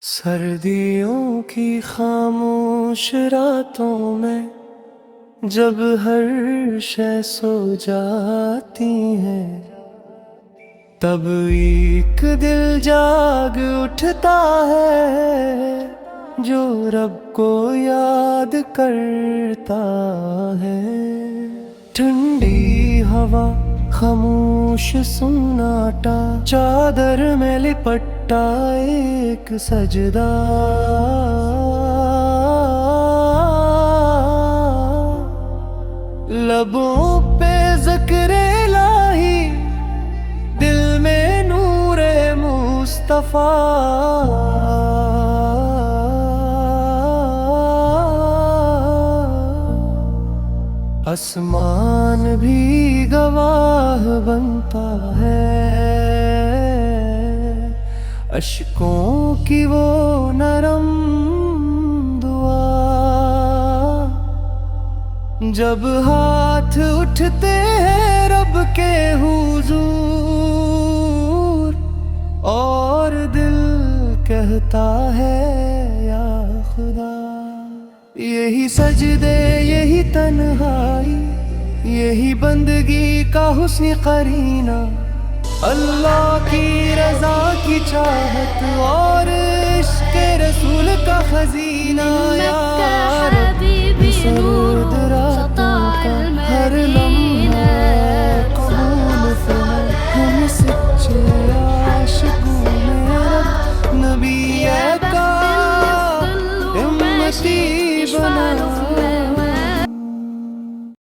سردیوں کی خاموش راتوں میں جب ہر شے سو جاتی ہے، تب ایک دل جاگ اٹھتا ہے جو رب کو یاد کرتا ہے۔ ٹھنڈی ہوا، خاموش سناٹا، چادر میں لپٹا ایک سجدہ، لبوں پہ ذکر الہی، دل میں نور مصطفیٰ۔ آسمان بھی گواہ بنتا ہے اشکوں کی وہ نرم دعا، جب ہاتھ اٹھتے ہیں رب کے حضور اور دل کہتا ہے یا خدا۔ یہی سجدے، یہی تنہائی، یہی بندگی کا حسن قرینہ، اللہ کی رضا کی چاہت اور عشق رسول کا خزینہ۔ یا رب سرود